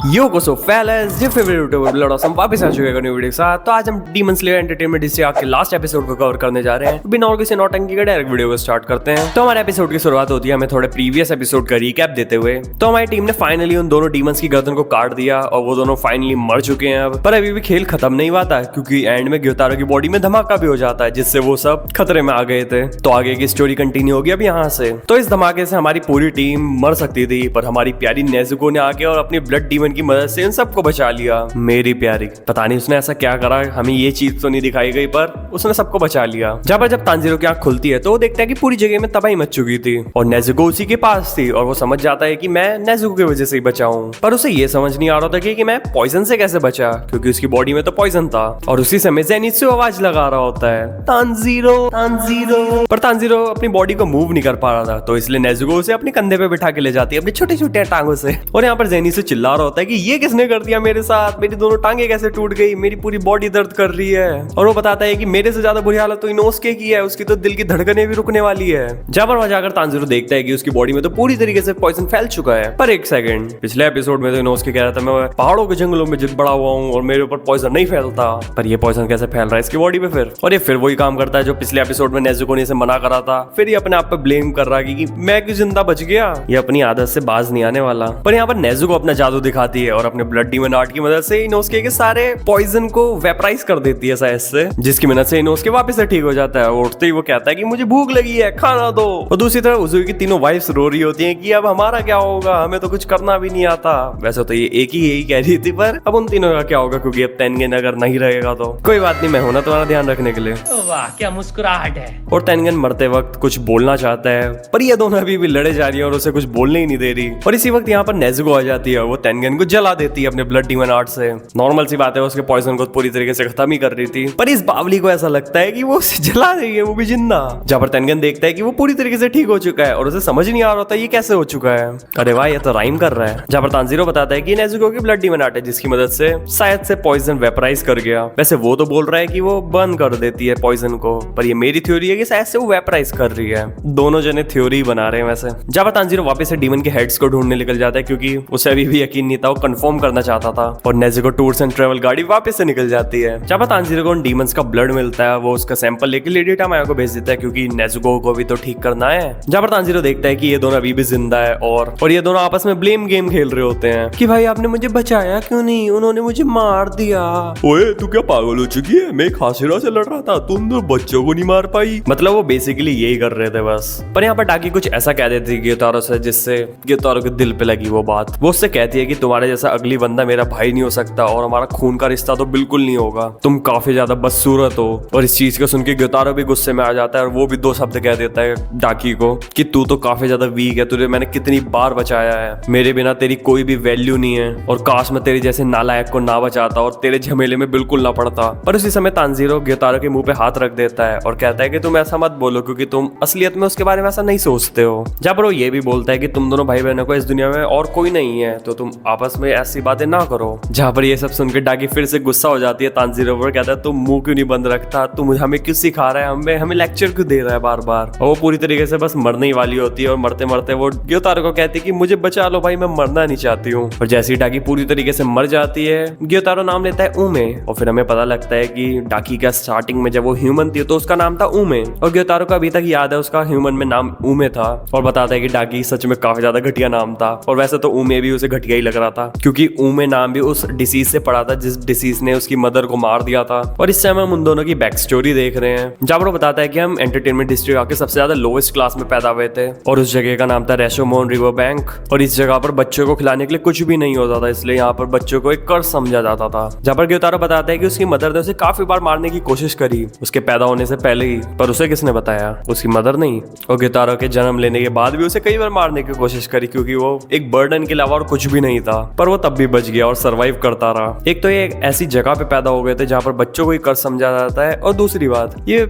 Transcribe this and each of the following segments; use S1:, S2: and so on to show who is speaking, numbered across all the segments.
S1: यो कोसो fellas, your favourite youtuber blood awesome वापस आ चुके हैं न्यू वीडियो के साथ। तो आज हम डीमन स्लेयर एंटरटेनमेंट डिस्ट्रिक्ट के लास्ट एपिसोड को कवर करने जा रहे हैं। बिना और किसी नौटंकी के डायरेक्ट वीडियो को स्टार्ट करते हैं। तो हमारे एपिसोड की शुरुआत होती है हमें थोड़े प्रीवियस एपिसोड का रिकैप देते हुए। तो हमारी टीम ने फाइनली उन दोनों डीमंस की गर्दन को काट दिया और वो दोनों फाइनली मर चुके हैं अब। पर अभी भी खेल खत्म नहीं हुआ था, क्योंकि एंड में ग्योतारो की बॉडी में धमाका भी हो जाता है, जिससे वो सब खतरे में आ गए थे। तो आगे की स्टोरी कंटिन्यू होगी अब यहाँ से। तो इस धमाके से हमारी पूरी टीम मर सकती थी, पर हमारी प्यारी नेजुको ने आके और अपनी ब्लड डीमन की मदद से इन सबको बचा लिया। मेरी प्यारी, पता नहीं उसने ऐसा क्या करा, हमें ये चीज तो नहीं दिखाई गई, पर उसने सबको बचा लिया। जब तांजीरो की आंख खुलती है तो वो देखता है कि पूरी जगह में तबाही मच चुकी थी और नेजुको उसी के पास थी, और वो समझ जाता है कि मैं नेजुको की वजह से ही बचा हूँ। पर उसे ये समझ नहीं आ रहा था कि मैं पॉइजन से कैसे बचा, क्योंकि उसकी बॉडी में तो पॉइजन था। और उसी समय ज़ेनित्सु आवाज लगा रहा होता है, तांजीरो तांजीरो। पर तांजीरो अपनी बॉडी को मूव नहीं कर पा रहा था, तो इसलिए नेजुको उसे अपने कंधे पे बिठा के ले जाती है अपनी छोटे छोटे टांगों से। और यहाँ पर ज़ेनित्सु चिल्ला रहा होता है कि ये किसने कर दिया मेरे साथ, मेरी दोनों टांगे कैसे टूट गई, मेरी पूरी बॉडी दर्द कर रही है। और वो बताता है कि मेरे से ज्यादा बुरी हालत तो इनोस्के की है, उसकी तो दिल की धड़कनें भी रुकने वाली है। जब वहां जाकर तांजीरो देखता है कि उसकी बॉडी में तो पूरी तरीके से पॉइजन फैल चुका है। पर एक सेकंड, पिछले एपिसोड में तो इनोस्के कह रहा था मैं पहाड़ों के जंगलों में जिद बड़ा हुआ हूँ और मेरे ऊपर पॉइजन नहीं फैलता, पर ये पॉइजन कैसे फैल रहा है इसकी बॉडी पे फिर। और ये फिर वही काम करता है जो पिछले एपिसोड में नेजुको ने इसे मना करा था। फिर ये अपने आप पे ब्लेम कर रहा है कि मैं क्यों जिंदा बच गया, ये अपनी आदत से बाज नहीं आने वाला। पर यहाँ पर नेजुको अपना जादू दिखाती है और अपने ब्लड डीमन आर्ट की मदद से इनोस्के के सारे पॉइजन को वेपराइज कर देती है शायद से, जिसकी मदद से इनोस्के वापस से ठीक हो जाता है। उठते ही वो कहता है कि मुझे भूख लगी है, खाना दो। और दूसरी तरफ उजुई की तीनों वाइफ्स रो रही होती हैं कि अब हमारा क्या होगा, हमें तो कुछ करना भी नहीं आता। वैसे तो ये एक ही यही कह रही थी, पर अब उन तीनों का क्या होगा, क्योंकि अब तेनगन अगर नहीं रहेगा तो कोई बात नहीं, मैं हूं ना तुम्हारा ध्यान रखने के लिए।
S2: वाह क्या मुस्कुराहट है।
S1: और तेनगन मरते वक्त कुछ बोलना चाहता है, पर ये दोनों अभी भी लड़े जा रही है और उसे कुछ बोलने ही नहीं दे रही। और इसी वक्त यहाँ पर नेजुको आ जाती है, वो तेनगन को जला देती है अपने ब्लड डीमन आर्ट से। नॉर्मल सी बात है, उसके पॉइजन को पूरी तरीके से खत्म ही कर रही थी, पर इस बावली को ऐसा लगता है कि वो उसे जला रही है, वो भी जिंदा। जहाँ पर तेनगन देखता है कि वो पूरी तरीके से ठीक हो चुका है और उसे समझ नहीं आ रहा था ये कैसे हो चुका है। अरे वाह, ये तो राइम कर रहा है। जहाँ पर तांजीरो बताता है कि नेजुको की ब्लड डीमन आर्ट है, जिसकी मदद से शायद से पॉइजन वेपराइज कर गया। वैसे वो तो बोल रहा है कि वो बर्न कर देती है पॉइजन को, पर ये मेरी थ्योरी है कि शायद से वो वेपराइज कर रही है। दोनों जने थ्योरी बना रहे हैं वैसे। जहाँ पर तांजीरो वापस से डीमन के हेड्स को ढूंढने निकल जाता है, क्योंकि उसे अभी भी यकीन नहीं था, वो कंफर्म करना चाहता था। और नेजुको टूर्स एंड ट्रेवल गाड़ी वापस से निकल जाती है। जब तांजीरो को उन डीमंस का ब्लड मिलता है, वो उसका सैंपल लेके लेडी टामाया को भेज देता है, क्योंकि नेजुको को भी तो ठीक करना है। जब तांजीरो देखता है कि ये दोनों अभी भी जिंदा है और ये दोनों आपस में ब्लेम गेम खेल रहे होते हैं कि भाई आपने मुझे बचाया क्यों नहीं, उन्होंने मुझे मार दिया।
S3: ओए तू क्या पागल हो चुकी है, मैं खासिरा से लड़ रहा था, तुम तो बच्चों को नहीं मार पाई।
S1: मतलब वो बेसिकली यही कर रहे थे बस। पर यहाँ पर डाकी कुछ ऐसा कह देती है ग्योतारो से, जिससे ग्योतारो के दिल पे लगी वो बात। वो उससे कहती है कि तुम्हारे जैसा अगली बंदा मेरा भाई नहीं हो सकता और हमारा खून का रिश्ता तो बिल्कुल नहीं होगा, तुम काफी ज्यादा बदसूरत हो। और इस चीज को सुन के ग्योतारो भी गुस्से में आ जाता है और वो भी दो शब्द कह देता है डाकी को कि तू तो काफी ज्यादा वीक है, तुझे मैंने कितनी बार बचाया है, मेरे बिना तेरी कोई भी वैल्यू नहीं है, और काश मैं तेरे जैसे नालायक को ना बचाता और तेरे झमेले में बिल्कुल ना पड़ता। पर उसी समय तांजीरो ग्योतारो के मुंह पे हाथ रख देता है और कहता है कि तुम ऐसा मत बोलो, क्योंकि तुम असलियत में उसके बारे में ऐसा नहीं सोचते हो। जब वो ये भी बोलता है कि तुम दोनों भाई बहनों को इस दुनिया में और कोई नहीं है, तो तुम आपस में ऐसी बातें ना करो। जहाँ पर ये सब सुन के डाकी फिर से गुस्सा हो जाती है तांजीरो पर, कहता है तुम मुंह क्यों नहीं बंद रखता, तुम हमें क्यों सिखा रहा है, हमें लेक्चर क्यों दे रहा है बार बार। और वो पूरी तरीके से बस मरने ही वाली होती है और मरते मरते वो ग्योतारो को कहती है कि मुझे बचा लो भाई, मैं मरना नहीं चाहती हूँ। और जैसे ही डाकी पूरी तरीके से मर जाती है, ग्योतारो नाम लेता है ऊमे, और फिर हमें पता लगता है कि डाकी का स्टार्टिंग में जब वो ह्यूमन थी तो उसका नाम था ऊमे, और ग्योतारो को अभी तक याद है उसका ह्यूमन में नाम ऊमे था। और बताता है कि डाकी सच में काफी ज्यादा घटिया नाम था, और वैसे तो ऊमे भी उसे घटिया ही लग रहा था, क्योंकि ऊमे नाम भी उस डिसीज से पड़ा था जिस डिसीज ने उसकी मदर को मार दिया था। और इस समय हम उन दोनों की बैक स्टोरी देख रहे हैं। जाबरो बताता है कि हम एंटरटेनमेंट डिस्ट्रिक्ट आके सबसे ज्यादा लोवेस्ट क्लास में पैदा हुए थे, और उस जगह का नाम था रेशोमोन रिवर बैंक, और इस जगह पर बच्चों को खिलाने के लिए कुछ भी नहीं होता था, इसलिए यहाँ पर बच्चों को एक कर्ज समझा जाता था। जहाँ पर ग्योतारो बताता है कि उसकी मदर ने उसे काफी बार मारने की कोशिश करी उसके पैदा होने से पहले ही, पर उसे किसने बताया, उसकी मदर नहीं। और ग्योतारो के जन्म लेने के बाद भी उसे कई बार मारने की कोशिश करी, क्योंकि वो एक बर्डन के अलावा और कुछ भी नहीं था, पर वो तब भी बच गया और सरवाइव करता रहा। एक तो ये एक ऐसी जगह पे पैदा हो गए थे जहाँ पर बच्चों को ही कर्ज समझा जाता है, और दूसरी बात ये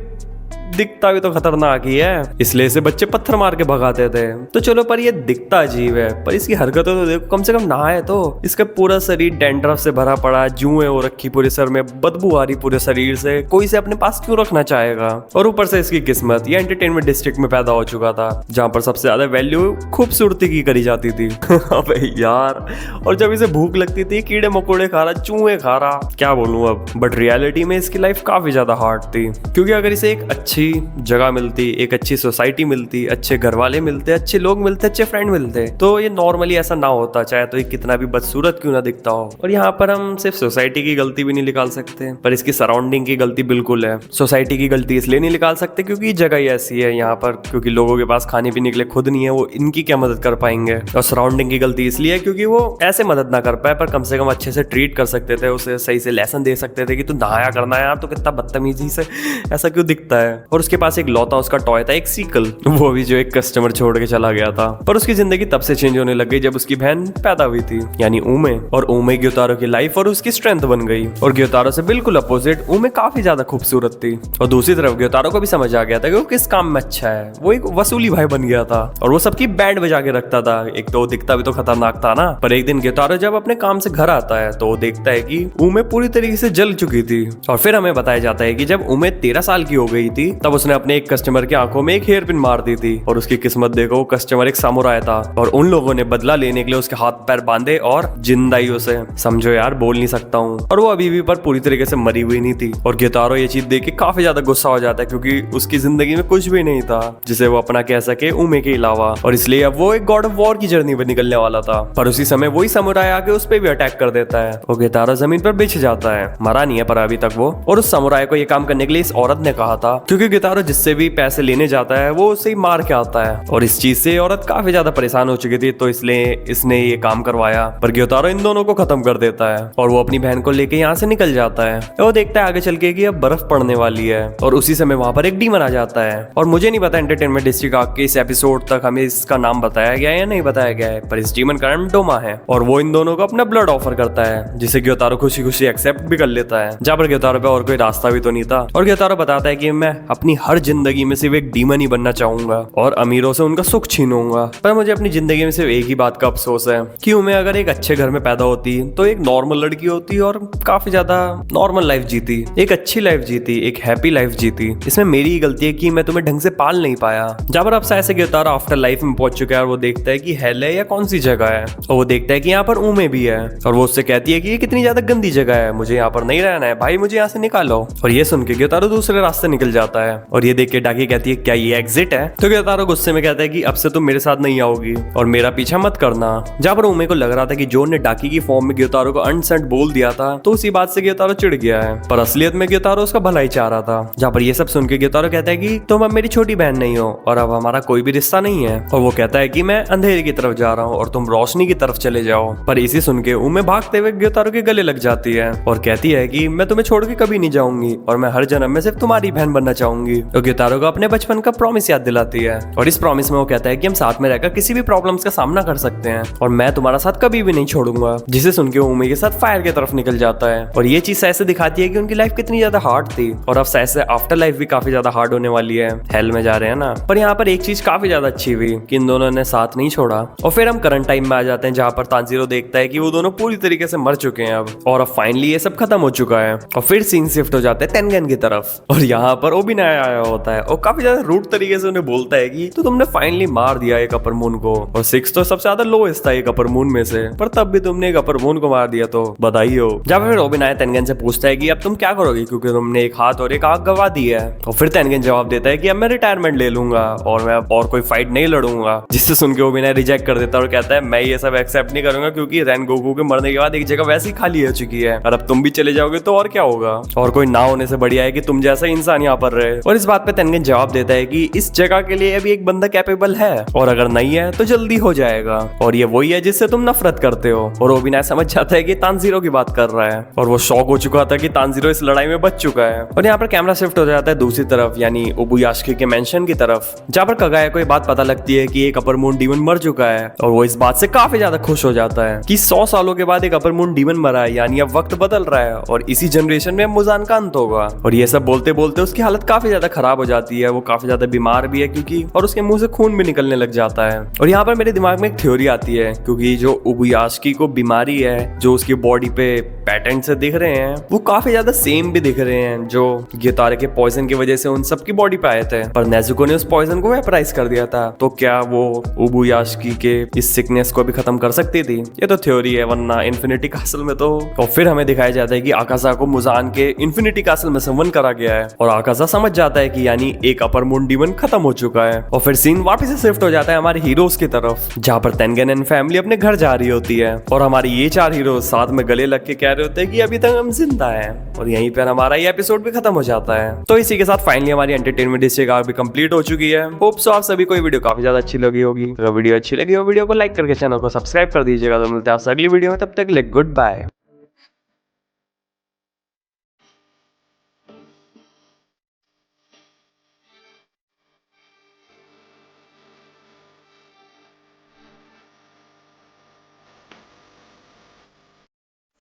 S1: दिखता भी तो खतरनाक ही है, इसलिए इसे बच्चे पत्थर मार के भगाते थे। तो चलो पर ये दिखता अजीब है, पर इसकी हरकतें तो देखो, कम से कम नहाए तो। इसका पूरा शरीर डैंड्रफ से भरा पड़ा, जुएं हो रखी पूरे सर में, बदबू आ रही पूरे शरीर से, कोई इसे अपने पास क्यों रखना चाहेगा। और ऊपर से इसकी किस्मत ये एंटरटेनमेंट डिस्ट्रिक्ट में पैदा हो चुका था, जहाँ पर सबसे ज्यादा वैल्यू खूबसूरती की करी जाती थी। अबे यार, और जब इसे भूख लगती थी कीड़े मकोड़े खा रहा, चूहे खा रहा, क्या बोलूं अब। बट रियलिटी में इसकी लाइफ काफी ज्यादा हार्ड थी, क्योंकि अगर इसे एक अच्छी जगह मिलती, एक अच्छी सोसाइटी मिलती, अच्छे घर वाले मिलते, अच्छे लोग मिलते, अच्छे फ्रेंड मिलते, तो ये नॉर्मली ऐसा ना होता, चाहे तो ये कितना भी बदसूरत क्यों ना दिखता हो। और यहाँ पर हम सिर्फ सोसाइटी की गलती भी नहीं निकाल सकते, पर इसकी सराउंडिंग की गलती बिल्कुल है। सोसाइटी की गलती इसलिए नहीं निकाल सकते क्योंकि जगह ही ऐसी है यहाँ पर, क्योंकि लोगों के पास खाने पीने के लिए खुद नहीं है, वो इनकी क्या मदद कर पाएंगे। और सराउंडिंग की गलती इसलिए है क्योंकि वो ऐसे मदद ना कर पाए, पर कम से कम अच्छे से ट्रीट कर सकते थे, उसे सही से लेसन दे सकते थे कि तू नहाया करना है यार, तो कितना बदतमीजी से ऐसा क्यों दिखता है। और उसके पास एक लौता उसका टॉय था, एक सीकल, वो भी जो एक कस्टमर छोड़ के चला गया था। पर उसकी जिंदगी तब से चेंज होने लग गई जब उसकी बहन पैदा हुई थी, यानी ऊमे। और ऊमे ग्योतारो की लाइफ और उसकी स्ट्रेंथ बन गई। और ग्योतारो से बिल्कुल अपोजिट ऊमे काफी ज्यादा खूबसूरत थी। और दूसरी तरफ ग्योतारो को भी समझ आ गया था कि वो किस काम में अच्छा है, वो एक वसूली भाई बन गया था और वो सबकी बैंड बजा के रखता था। एक तो दिखता भी तो खतरनाक था ना। पर एक दिन ग्योतारो जब अपने काम से घर आता है तो वो देखता है कि ऊमे पूरी तरीके से जल चुकी थी। और फिर हमें बताया जाता है कि जब ऊमे 13 साल की हो गई थी तब उसने अपने एक कस्टमर की आंखों में एक हेयर पिन मार दी थी। और उसकी किस्मत देखो, वो कस्टमर एक सामुराई था और उन लोगों ने बदला लेने के लिए उसके हाथ पैर बांधे और जिंदा ही उसे, समझो यार, बोल नहीं सकता हूँ। और वो अभी भी पर पूरी तरीके से मरी हुई नहीं थी। और ग्योतारो ये चीज देख के काफी ज्यादा गुस्सा हो जाता है, क्योंकि उसकी जिंदगी में कुछ भी नहीं था जिसे वो अपना कह सके ऊमे के अलावा। और इसलिए अब वो एक गॉड ऑफ वॉर की जर्नी पर निकलने वाला था। पर उसी समय वही समुराई आके उस पर भी अटैक कर देता है और ग्योतारो जमीन पर बिछ जाता है, मरा नहीं है पर अभी तक वो। और उस समुराई को ये काम करने के लिए इस औरत ने कहा था, क्योंकि ग्योतारो जिससे भी पैसे लेने जाता है वो उसे ही मार के आता है। और इस चीज से औरत काफी ज्यादा परेशान हो चुकी थी, तो इसलिए इसने ये काम करवाया। पर ग्योतारो इन दोनों को खत्म कर देता है और वो अपनी बहन को लेके यहाँ से निकल जाता है। वो देखता है आगे चल के कि अब बर्फ पड़ने वाली है और उसी समय वहां पर एक डीमन आ जाता है। और मुझे नहीं पता एंटरटेनमेंट डिस्ट्रिक्ट आर्क के इस एपिसोड तक हमें इसका नाम बताया गया है या नहीं बताया गया है, पर इस डीमन का नाम डोमा है। और वो इन दोनों को अपना ब्लड ऑफर करता है, जिसे ग्योतारो खुशी खुशी एक्सेप्ट भी कर लेता है। जहाँ पर ग्योतारो पे और कोई रास्ता भी तो नहीं था। और ग्योतारो बताता है कि मैं अपनी हर जिंदगी में सिर्फ एक डीमन ही बनना चाहूंगा और अमीरों से उनका सुख छीनूंगा। पर मुझे अपनी जिंदगी में सिर्फ एक ही बात का अफसोस है कि मैं अगर एक अच्छे घर में पैदा होती तो एक नॉर्मल लड़की होती और काफी ज्यादा नॉर्मल लाइफ जीती, एक अच्छी लाइफ जीती, एक हैप्पी लाइफ जीती। इसमें मेरी ही गलती है कि मैं तुम्हें ढंग से पाल नहीं पाया। जब अब ऐसे ग्योतारो आफ्टर लाइफ में पहुंच चुका है और वो देखता है कि हेल है या कौन सी जगह है, और वो देखता है कि यहाँ पर ऊमे भी है। और वो उससे कहती है कि ये कितनी ज्यादा गंदी जगह है, मुझे यहाँ पर नहीं रहना है भाई, मुझे यहाँ से निकालो। और ये सुन के ग्योतारो दूसरे रास्ते निकल जाता है। और ये देख के डाकी कहती है क्या ये एग्जिट है? तो ग्योतारो गुस्से में कहता है कि अब से तुम मेरे साथ नहीं आओगी और मेरा पीछा मत करना। जहाँ पर ऊमे को लग रहा था कि जोन ने डाकी की फॉर्म में ग्योतारो को अनसेंट बोल दिया था, तो उसी बात से ग्योतारो चिढ़ गया है, पर असलियत में ग्योतारो उसका भलाई चाह रहा था। जहाँ पर ये सब सुन के ग्योतारो कहता है कि तुम अब मेरी छोटी बहन नहीं हो और अब हमारा कोई भी रिश्ता नहीं है। और वो कहता है कि मैं अंधेरे की तरफ जा रहा हूँ और तुम रोशनी की तरफ चले जाओ। पर इसी सुन के ऊमे भागते हुए ग्योतारो के गले लग जाती है और कहती है कि मैं तुम्हें छोड़ के कभी नहीं जाऊंगी और मैं हर जन्म में सिर्फ तुम्हारी बहन बनना चाहूंगी। तो ग्योतारो को अपने बचपन का प्रॉमिस याद दिलाती है और इस प्रॉमिस में वो कहता है कि हम साथ में रहकर किसी भी प्रॉब्लम्स का सामना कर सकते हैं और मैं तुम्हारा साथ कभी भी नहीं छोड़ूंगा। जिसे सुन के ऊमे के साथ फायर की तरफ निकल जाता है। और ये चीज ऐसे दिखाती है कि उनकी लाइफ कितनी ज्यादा हार्ड थी और अब ऐसे आफ्टर लाइफ भी काफी ज्यादा हार्ड होने वाली है, हेल में जा रहे हैं ना। पर यहाँ पर एक चीज काफी ज्यादा अच्छी हुई कि इन दोनों ने साथ नहीं छोड़ा। और फिर हम करंट टाइम में आ जाते हैं, जहाँ पर तांजीरो देखता है कि वो दोनों पूरी तरीके से मर चुके हैं अब, और अब फाइनली ये सब खत्म हो चुका है। और फिर सीन शिफ्ट हो जाते हैं तेनगन की तरफ और यहाँ पर ओबिनाई आया होता है और काफी ज्यादा रूड तरीके से उन्हें बोलता है कि तो तुमने फाइनली मार दिया एक अपर मून को, और 6 तो सबसे ज्यादा लोएस्ट था एक अपर मून में से, पर तब भी तुमने एक अपर मून को मार दिया, तो बधाई हो। जब फिर ओबिनाई तेनगन से पूछता है कि अब तुम क्या करोगे क्योंकि तुमने एक हाथ और एक आंख गवा दी है। और फिर तेनगन जवाब देता है कि अब मैं रिटायरमेंट ले लूंगा और मैं और कोई फाइट नहीं लड़ूंगा। जिससे सुन के ओबिनाई रिजेक्ट कर देता है और कहता है मैं ये सब एक्सेप्ट नहीं करूंगा क्योंकि रेनगोकू के मरने के बाद एक जगह वैसी खाली हो चुकी है और अब तुम भी चले जाओगे तो और क्या होगा, और कोई ना होने से बढ़िया है कि तुम जैसा इंसान यहाँ पर रहे। और इस बात पे तेनगन जवाब देता है कि इस जगह के लिए अभी एक बंदा कैपेबल है और अगर नहीं है तो जल्दी हो जाएगा, और ये वही है जिससे तुम नफरत करते हो। और ओबिनाई समझ जाता है कि तांजीरो की बात कर रहा है और वो शॉक हो चुका था कि तांजीरो इस लड़ाई में बच चुका है। और यहाँ पर कैमरा शिफ्ट हो जाता है दूसरी तरफ, यानी ओबुयासुकी के मेंशन की तरफ, जहाँ पर कगाया को ये बात पता लगती है कि एक अपर मून डीमन मर चुका है। और वो इस बात से काफी ज्यादा खुश हो जाता है कि 100 सालों के बाद एक अपर मून डीमन मरा है, यानी अब वक्त बदल रहा है और इसी जनरेशन में मुजान का अंत होगा। और ये सब बोलते बोलते उसकी हालत काफी काफी ज्यादा खराब हो जाती है, वो काफी ज्यादा बीमार भी है क्योंकि, और उसके मुंह से खून भी निकलने लग जाता है। और यहाँ पर मेरे दिमाग में एक थ्योरी आती है, क्योंकि जो ओबुयास्की को बीमारी है, जो उसकी बॉडी पे पैटर्न से दिख रहे हैं, वो काफी ज्यादा सेम भी दिख रहे हैं जो गितारे के पॉइजन की वजह से उन सबकी बॉडी पे आए थे। पर नेजुको ने उस पॉइजन को वेपराइज कर दिया था, तो क्या वो ओबुयास्की के इस सिकनेस को भी खत्म कर सकती थी? ये तो थ्योरी है, वरना इन्फिनिटी कासल में तो। और फिर हमें दिखाया जाता है कि आकाशा को मुजान के इन्फिनिटी कासल में समवन करा गया है, और आकाशा समझ जाता है कि यानी एक अपर मून डीमन खत्म हो चुका है। और फिर सीन वापस से शिफ्ट हो जाता है हमारे हीरोज की तरफ, जहाँ पर तेंगेन एंड फैमिली अपने घर जा रही होती है, और हमारे ये 4 हीरोज साथ में गले लग के कह रहे होते हैं कि अभी तक हम जिंदा हैं। और यहीं पर हमारा ये एपिसोड भी खत्म हो जाता है। तो इसी के साथ फाइनली हमारी एंटरटेनमेंट डिस्ट्रिक्ट आर्क भी कंप्लीट हो चुकी है। होप सो आप सभी को ये वीडियो काफी ज्यादा अच्छी लगी होगी। अगर वीडियो अच्छी लगी हो वीडियो को लाइक करके चैनल को सब्सक्राइब कर दीजिएगा। तो मिलते हैं आपसे अगली वीडियो में, तब तक के लिए गुड बाय।